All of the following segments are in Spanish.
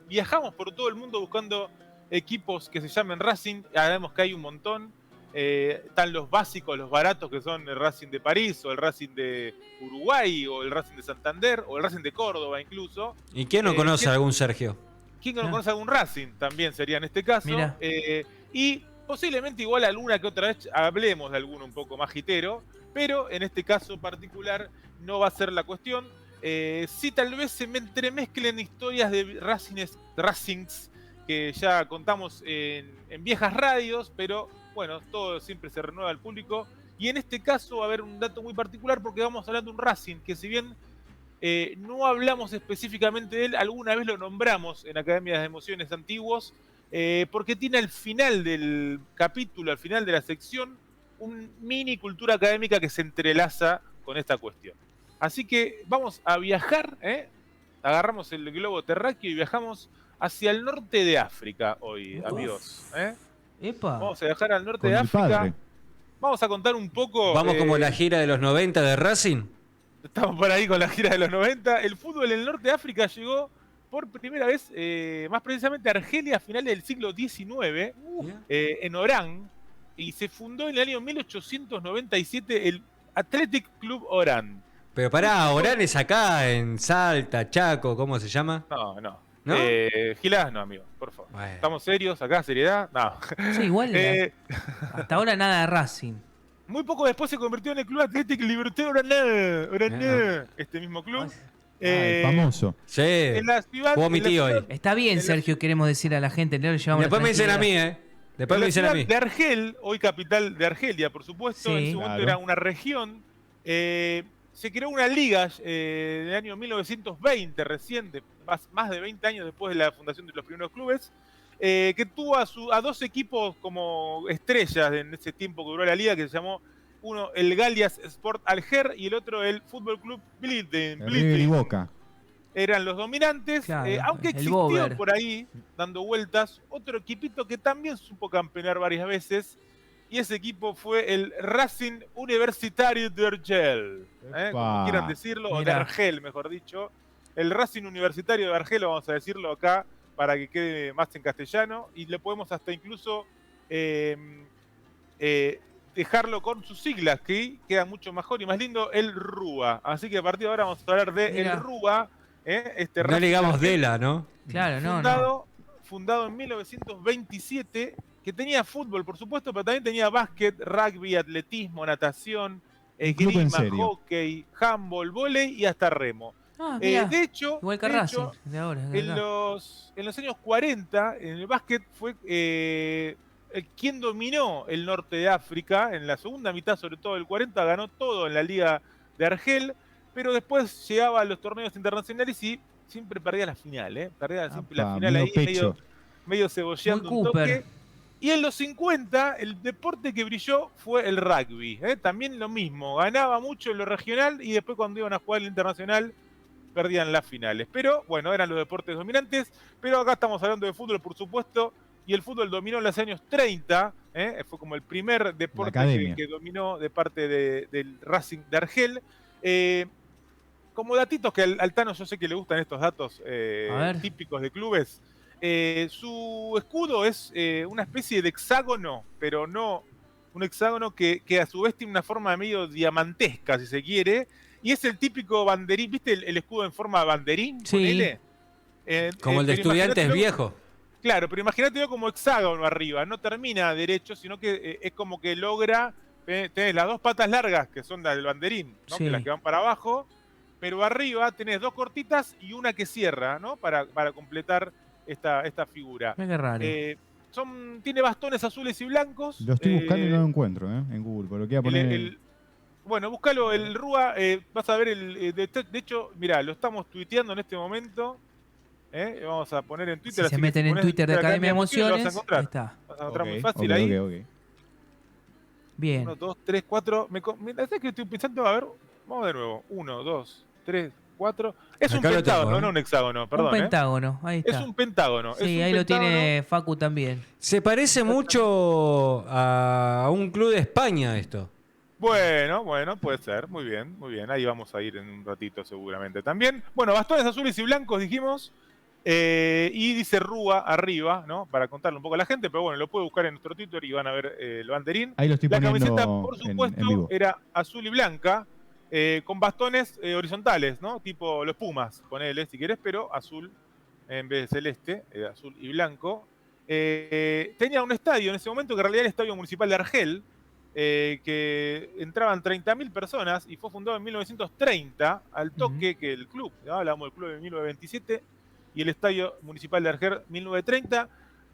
viajamos por todo el mundo buscando equipos que se llamen Racing. Sabemos que hay un montón. Están los básicos, los baratos, que son el Racing de París, o el Racing de Uruguay, o el Racing de Santander, o el Racing de Córdoba incluso. ¿Y quién no conoce a algún Sergio? ¿Quién no conoce algún Racing? También sería en este caso. Y posiblemente igual alguna que otra vez hablemos de alguno un poco más jitero, pero en este caso particular no va a ser la cuestión. Sí, tal vez se me entremezclen historias de Racings que ya contamos en viejas radios, pero bueno, todo siempre se renueva al público. Y en este caso va a haber un dato muy particular porque vamos hablando de un Racing que, si bien no hablamos específicamente de él, alguna vez lo nombramos en Academias de Emociones Antiguos, porque tiene al final del capítulo, al final de la sección, un mini cultura académica que se entrelaza con esta cuestión. Así que vamos a viajar, agarramos el globo terráqueo y viajamos hacia el norte de África hoy, amigos. Epa. Vamos a viajar al norte Con de el África. padre. Vamos a contar un poco. ¿Vamos como la gira de los 90 de Racing? Estamos por ahí con la gira de los 90. El fútbol en el norte de África llegó por primera vez, más precisamente a Argelia a finales del siglo XIX, en Orán, y se fundó en el año 1897 el Athletic Club Orán. Pero pará, Orán es acá, en Salta, Chaco, ¿cómo se llama? No. ¿No? Gilás no, amigo, por favor. Bueno. ¿Estamos serios acá? ¿Seriedad? No. Sí, igual. Hasta ahora nada de Racing. Muy poco después se convirtió en el Club Athletic Liberté Orané, este mismo club. El famoso. Sí. En la ciudad, jugó mi tío ahí. Está bien, Sergio, queremos decir a la gente. No lo llevamos. Después me dicen a mí, Después me dicen a mí. De Argel, hoy capital de Argelia, por supuesto. Sí. En su momento era una región. Se creó una liga en el año 1920, recién, más de 20 años después de la fundación de los primeros clubes, que tuvo a dos equipos como estrellas en ese tiempo que duró la liga, que se llamó uno el Galias Sport Alger y el otro el Fútbol Club River y Boca. Eran los dominantes, Claro, aunque el existió Bover. por ahí, dando vueltas, otro equipito que también supo campeonar varias veces, y ese equipo fue el Racing Universitario de Argel, como quieran decirlo, o de Argel, mejor dicho. El Racing Universitario de Argel, vamos a decirlo acá para que quede más en castellano, y le podemos hasta incluso dejarlo con sus siglas, que queda mucho mejor y más lindo, el RUA. Así que a partir de ahora vamos a hablar de el RUA. No digamos Dela, ¿no? Claro, fundado en 1927, que tenía fútbol, por supuesto, pero también tenía básquet, rugby, atletismo, natación, esgrima, hockey, handball, vóley y hasta remo. De hecho, igual que Racing, de ahora, en los años 40, en el básquet fue quien dominó el norte de África. En la segunda mitad, sobre todo del 40, ganó todo en la liga de Argel, pero después llegaba a los torneos internacionales y siempre perdía la final, perdía siempre la final ahí, medio cebolleando un toque. Y en los 50, el deporte que brilló fue el rugby. También lo mismo, ganaba mucho en lo regional y después cuando iban a jugar el internacional perdían las finales. Pero bueno, eran los deportes dominantes. Pero acá estamos hablando de fútbol, por supuesto, y el fútbol dominó en los años 30. Fue como el primer deporte que dominó de parte del Racing de Argel. Como datitos que al Tano yo sé que le gustan estos datos típicos de clubes. Su escudo es una especie de hexágono, pero no un hexágono que a su vez tiene una forma medio diamantesca, si se quiere, y es el típico banderín. ¿Viste el escudo en forma de banderín? Sí. Como el de Estudiantes viejo. Claro, pero imagínate como hexágono arriba, no termina derecho, sino que es como que logra, tenés las dos patas largas, que son las del banderín, ¿no? Que las que van para abajo, pero arriba tenés dos cortitas y una que cierra, ¿no? Para completar esta figura. Qué raro. Tiene bastones azules y blancos. Lo estoy buscando y no lo encuentro en Google, pero lo que voy a poner. Bueno, búscalo, el RUA, vas a ver de hecho, mirá, lo estamos tuiteando en este momento. Vamos a poner en Twitter. Si se meten en Twitter de Academia de Emociones, lo vas a encontrar. ahí está. Vas a encontrar muy fácil ahí. Okay. Bien. 1, 2, 3, 4. ¿Sabes qué estoy pensando? A ver, vamos de nuevo. 1, 2, 3, 4. Es un pentágono, no un hexágono, perdón. Un pentágono, ahí está. Es un pentágono. Sí, ahí lo tiene Facu también. Se parece mucho a un club de España esto. Bueno, puede ser. Muy bien. Ahí vamos a ir en un ratito seguramente también. Bueno, bastones azules y blancos dijimos. Y dice Rúa arriba, ¿no? Para contarle un poco a la gente, pero bueno, lo puede buscar en nuestro Twitter y van a ver el banderín. Ahí lo estoy La poniendo camiseta, por en supuesto, vivo. era azul y blanca, con bastones horizontales, ¿no? Tipo los Pumas, ponele si querés, pero azul en vez de celeste, azul y blanco. Tenía un estadio en ese momento, que en realidad era el Estadio Municipal de Argel, que entraban 30.000 personas y fue fundado en 1930, al toque que el club, ¿no? Hablamos del club de 1927 y el Estadio Municipal de Argel 1930.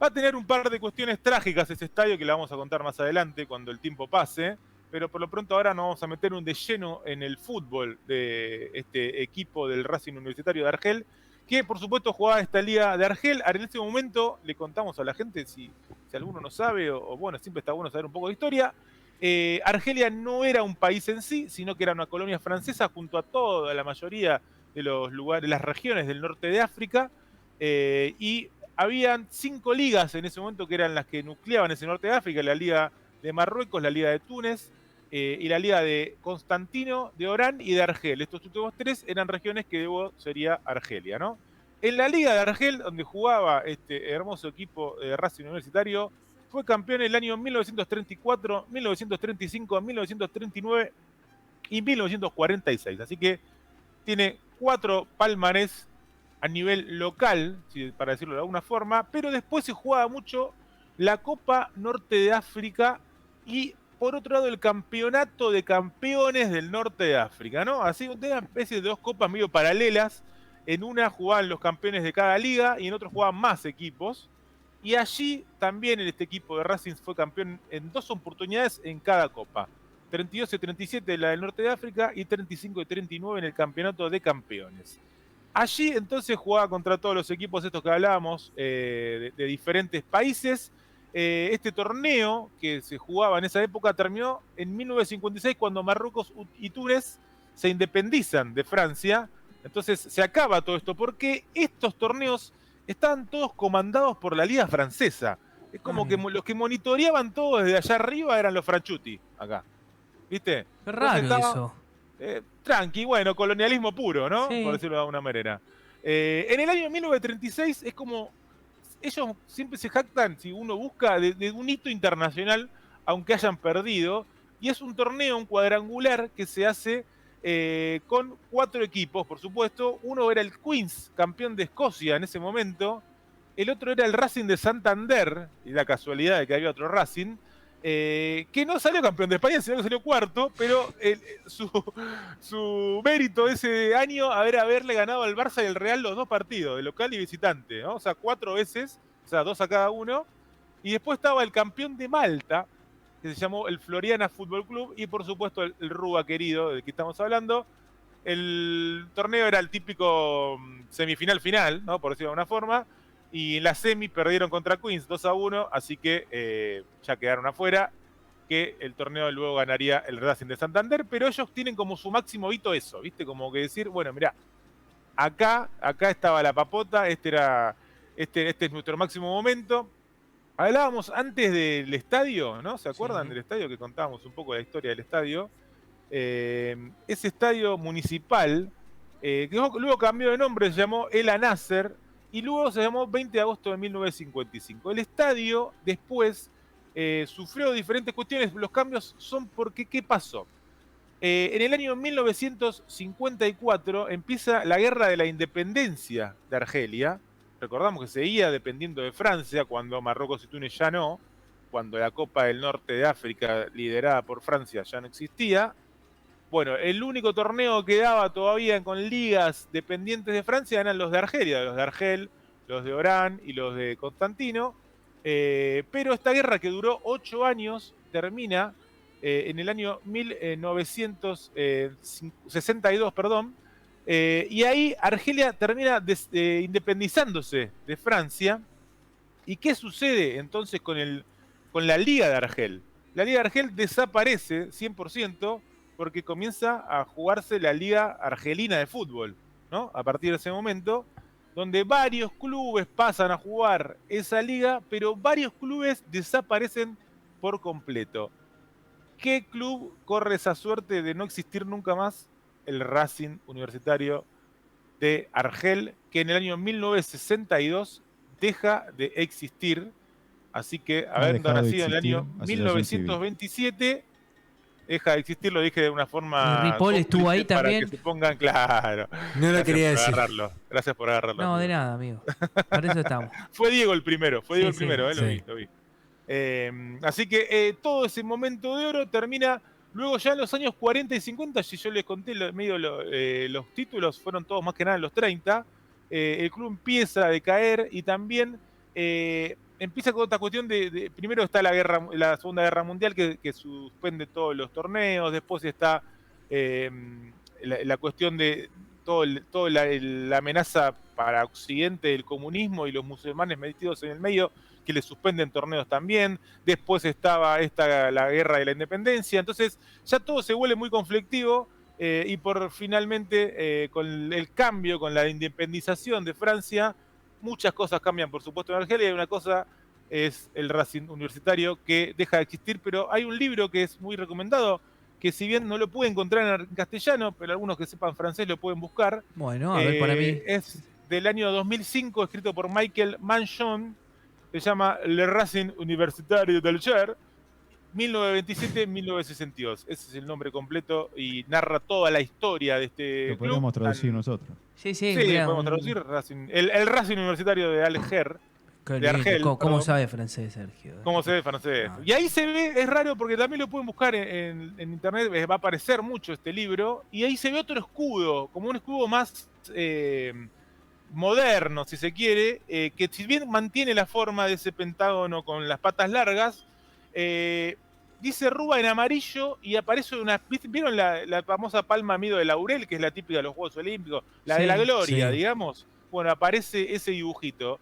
Va a tener un par de cuestiones trágicas ese estadio que le vamos a contar más adelante cuando el tiempo pase, pero por lo pronto ahora nos vamos a meter de lleno en el fútbol de este equipo del Racing Universitario de Argel, que por supuesto jugaba esta liga de Argel. En este momento le contamos a la gente, si alguno no sabe, o bueno, siempre está bueno saber un poco de historia. Argelia no era un país en sí, sino que era una colonia francesa junto a toda la mayoría de los lugares, las regiones del norte de África, y habían 5 ligas en ese momento que eran las que nucleaban ese norte de África: la Liga de Marruecos, la Liga de Túnez y la Liga de Constantino, de Orán y de Argel. Estos últimos 3 eran regiones que luego sería Argelia, ¿no? En la Liga de Argel, donde jugaba este hermoso equipo de Racing Universitario, fue campeón en el año 1934, 1935, 1939 y 1946. Así que tiene 4 palmarés a nivel local, para decirlo de alguna forma, pero después se jugaba mucho la Copa Norte de África y, por otro lado, el Campeonato de Campeones del Norte de África, ¿no? Así, una especie de 2 copas medio paralelas. En una jugaban los campeones de cada liga y en otra jugaban más equipos. Y allí también este equipo de Racing fue campeón en 2 oportunidades en cada copa. 32 y 37 en la del Norte de África y 35 y 39 en el Campeonato de Campeones. Allí entonces jugaba contra todos los equipos estos que hablábamos de diferentes países. Este torneo que se jugaba en esa época terminó en 1956, cuando Marruecos y Túnez se independizan de Francia. Entonces se acaba todo esto porque estos torneos estaban todos comandados por la Liga Francesa. Es como que los que monitoreaban todo desde allá arriba eran los Franchuti, acá. ¿Viste? Qué raro estaba, eso. Tranqui, bueno, colonialismo puro, ¿no? Sí. Por decirlo de alguna manera. En el año 1936 es como... Ellos siempre se jactan, si uno busca, de un hito internacional, aunque hayan perdido. Y es un torneo, un cuadrangular, que se hace con 4 equipos, por supuesto. Uno era el Queens, campeón de Escocia en ese momento. El otro era el Racing de Santander, y la casualidad de que había otro Racing, que no salió campeón de España, sino que salió cuarto, pero su mérito ese año haberle ganado al Barça y al Real los 2 partidos, de local y visitante, ¿no? O sea, 4 veces, o sea, 2 a cada uno. Y después estaba el campeón de Malta, que se llamó el Floriana Fútbol Club, y por supuesto el Rúa querido, del que estamos hablando. El torneo era el típico semifinal-final, ¿no? Por decirlo de alguna forma. Y en la semi perdieron contra Queens 2-1, así que ya quedaron afuera, que el torneo luego ganaría el Racing de Santander, pero ellos tienen como su máximo hito eso, ¿viste? Como que decir, bueno, mirá, acá estaba la papota, este es nuestro máximo momento. Hablábamos antes del estadio, ¿no? ¿Se acuerdan del estadio? Que contábamos un poco la historia del estadio. Ese estadio municipal, que luego cambió de nombre, se llamó El Al-Nasser, y luego se llamó 20 de agosto de 1955. El estadio después sufrió diferentes cuestiones. Los cambios son porque, ¿qué pasó? En el año 1954 empieza la Guerra de la Independencia de Argelia. Recordamos que seguía dependiendo de Francia cuando Marruecos y Túnez ya no, cuando la Copa del Norte de África, liderada por Francia, ya no existía. Bueno, el único torneo que daba todavía con ligas dependientes de Francia eran los de Argelia, los de Argel, los de Orán y los de Constantino. Pero esta guerra, que duró 8 años, termina en el año 1962, perdón. Y ahí Argelia termina independizándose de Francia. ¿Y qué sucede entonces con la Liga de Argel? La Liga de Argel desaparece 100%, porque comienza a jugarse la Liga Argelina de Fútbol, ¿no? A partir de ese momento, donde varios clubes pasan a jugar esa liga, pero varios clubes desaparecen por completo. ¿Qué club corre esa suerte de no existir nunca más? El Racing Universitario de Argel, que en el año 1962 deja de existir. Así que, habiendo nacido en el año 1927, deja de existir, lo dije de una forma. ¿Y Ripoll estuvo ahí para también? que se pongan claro. No lo quería decir. Gracias por agarrarlo. No, amigo. de nada, amigo. Por eso estamos. Fue Diego el primero, Sí, lo vi. Así que todo ese momento de oro termina luego ya en los años 40 y 50, si yo les conté los títulos, fueron todos más que nada en los 30, el club empieza a decaer y también empieza con otra cuestión primero está la Segunda Guerra Mundial que suspende todos los torneos, después está la cuestión de toda la amenaza para Occidente del comunismo y los musulmanes metidos en el medio, que le suspenden torneos también. Después estaba la guerra de la independencia. Entonces ya todo se vuelve muy conflictivo y finalmente con el cambio, con la independización de Francia, muchas cosas cambian, por supuesto, en Argelia. Y una cosa es el Racing Universitario, que deja de existir, pero hay un libro que es muy recomendado, que si bien no lo pude encontrar en castellano, pero algunos que sepan francés lo pueden buscar. Bueno, a ver, para mí. Es del año 2005, escrito por Michael Manchon. Se llama Le Racing Universitario d'Alger, 1927-1962. Ese es el nombre completo y narra toda la historia de este club. Lo podemos traducir nosotros. Sí, podemos traducir. El Racing Universitario de Alger. De Argel, ¿Cómo sabe francés, Sergio? ¿Cómo se ve francés? Y ahí se ve, es raro porque también lo pueden buscar en internet, va a aparecer mucho este libro, y ahí se ve otro escudo, como un escudo más moderno, si se quiere, que si bien mantiene la forma de ese pentágono con las patas largas, dice Rúa en amarillo y aparece ¿vieron la famosa palma amido de laurel, que es la típica de los Juegos Olímpicos? La de la gloria, digamos. Bueno, aparece ese dibujito.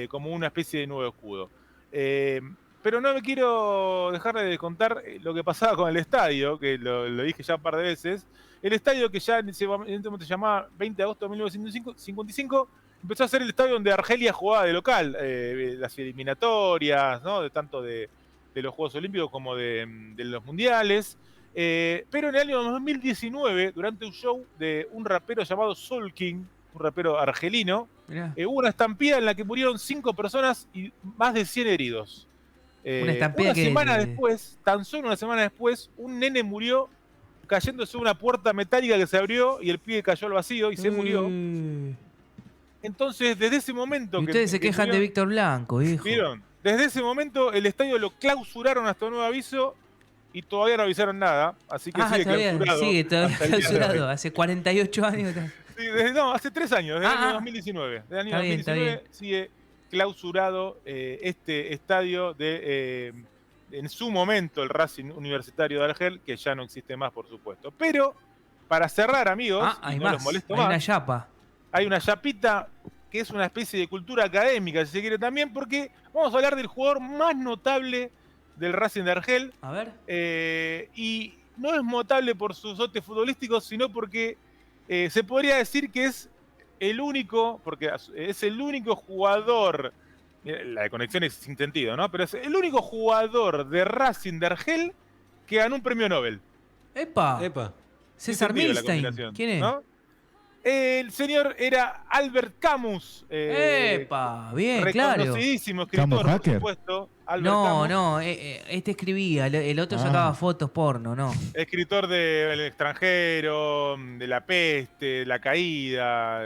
Como una especie de nuevo escudo. Pero no me quiero dejar de contar lo que pasaba con el estadio, que lo dije ya un par de veces. El estadio que ya en ese momento se llamaba 20 de agosto de 1955, empezó a ser el estadio donde Argelia jugaba de local, las eliminatorias, ¿no? Tanto de los Juegos Olímpicos como de los Mundiales. Pero en el año 2019, durante un show de un rapero llamado Soul King, un rapero argelino, hubo una estampida en la que murieron 5 personas y más de 100 heridos. Tan solo una semana después, un nene murió cayéndose una puerta metálica que se abrió y el pibe cayó al vacío y se murió. Entonces, desde ese momento... Y ustedes se quejan de Víctor Blanco, hijo. ¿Vieron? Desde ese momento, el estadio lo clausuraron hasta nuevo aviso y todavía no avisaron nada. Así que sigue clausurado. Sigue todavía clausurado. Hace 48 años. Sí, hace 3 años, desde el año 2019. Desde el año 2019 sigue clausurado este estadio en su momento, el Racing Universitario de Argel, que ya no existe más, por supuesto. Pero, para cerrar, amigos, hay no más. los molesto Hay más, una chapa. Hay una chapita que es una especie de cultura académica, si se quiere también, porque vamos a hablar del jugador más notable del Racing de Argel. A ver. Y no es notable por sus dotes futbolísticos, sino porque se podría decir que es el único, porque es el único jugador, la conexión es sin sentido, ¿no? Pero es el único jugador de Racing de Argel que ganó un premio Nobel. ¡Epa! César Milstein. ¿Quién es? ¿No? El señor era Albert Camus. ¡Epa! Bien, claro. Reconocidísimo escritor, por supuesto. No, este escribía, el otro sacaba fotos porno, ¿no? Escritor del extranjero, de La Peste, La Caída,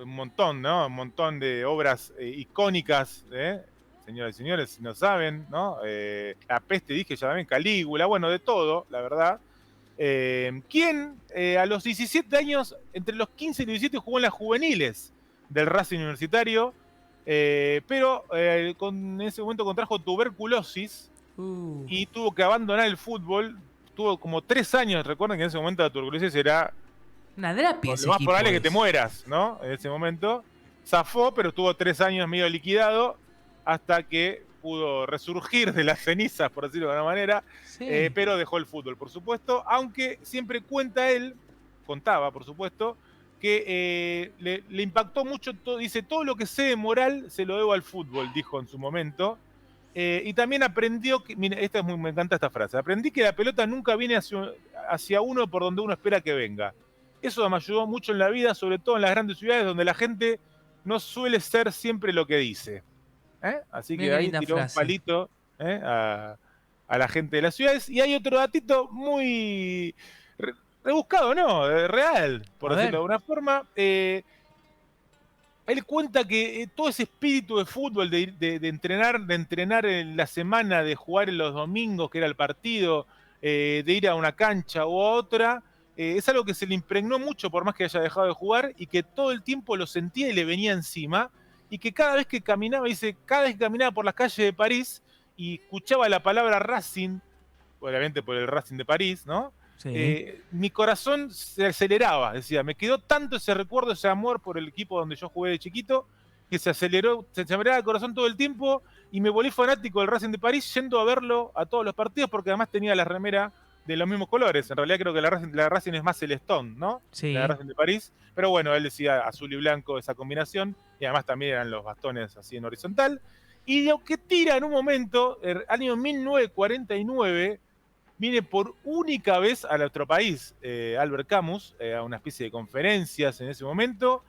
un montón, ¿no? Un montón de obras icónicas, señoras y señores, si no saben, ¿no? La Peste, dije ya también, Calígula, bueno, de todo, la verdad. Quien a los 17 años, entre los 15 y 17, jugó en las juveniles del Racing Universitario, pero en ese momento contrajo tuberculosis y tuvo que abandonar el fútbol. Tuvo como 3 años, recuerden que en ese momento la tuberculosis era una drapia. Lo más probable es que te mueras, ¿no? En ese momento zafó, pero tuvo 3 años medio liquidado hasta que pudo resurgir de las cenizas, por decirlo de alguna manera, pero dejó el fútbol, por supuesto, aunque siempre contaba, por supuesto, que le impactó mucho, dice, todo lo que sé de moral se lo debo al fútbol, dijo en su momento, y también aprendió, mira, me encanta esta frase, aprendí que la pelota nunca viene hacia uno por donde uno espera que venga. Eso me ayudó mucho en la vida, sobre todo en las grandes ciudades donde la gente no suele ser siempre lo que dice. Así Mirá que qué ahí linda tiró un frase. palito a la gente de las ciudades. Y hay otro datito muy rebuscado, ¿no? Real, por A decirlo ver. de alguna forma. Él cuenta que todo ese espíritu de fútbol, de entrenar en la semana, de jugar en los domingos, que era el partido, de ir a una cancha u a otra, es algo que se le impregnó mucho por más que haya dejado de jugar y que todo el tiempo lo sentía y le venía encima. Y que cada vez que caminaba, dice, cada vez que caminaba por las calles de París y escuchaba la palabra Racing, obviamente por el Racing de París, ¿no? Sí. Mi corazón se aceleraba, decía, me quedó tanto ese recuerdo, ese amor por el equipo donde yo jugué de chiquito, que se aceleraba el corazón todo el tiempo y me volví fanático del Racing de París yendo a verlo a todos los partidos porque además tenía la remera de los mismos colores. En realidad creo que la Racing es más celestón, ¿no? Sí. La Racing de París. Pero bueno, él decía azul y blanco esa combinación y además también eran los bastones así en horizontal. Y lo que tira en un momento, el año 1949, viene por única vez a nuestro país Albert Camus, a una especie de conferencias en ese momento,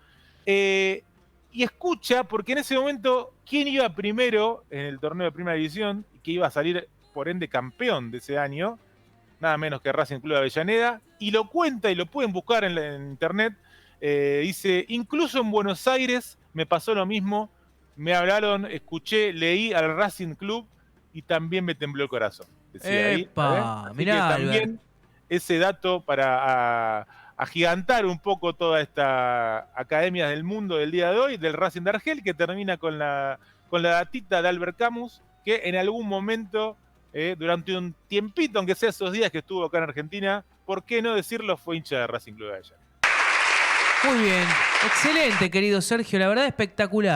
y escucha, porque en ese momento, ¿quién iba primero en el torneo de Primera División y que iba a salir, por ende, campeón de ese año? Nada menos que Racing Club de Avellaneda, y lo cuenta y lo pueden buscar en internet. Dice, incluso en Buenos Aires me pasó lo mismo, me hablaron, escuché, leí al Racing Club y también me tembló el corazón. Decía ahí, Epa, así mirá, que también Albert. ese dato para agigantar un poco toda esta academia del mundo del día de hoy, del Racing de Argel, que termina con la datita de Albert Camus, que en algún momento, durante un tiempito, aunque sea esos días que estuvo acá en Argentina, ¿por qué no decirlo? Fue hincha de Racing Club de Avellaneda. Muy bien. Excelente, querido Sergio. La verdad, espectacular.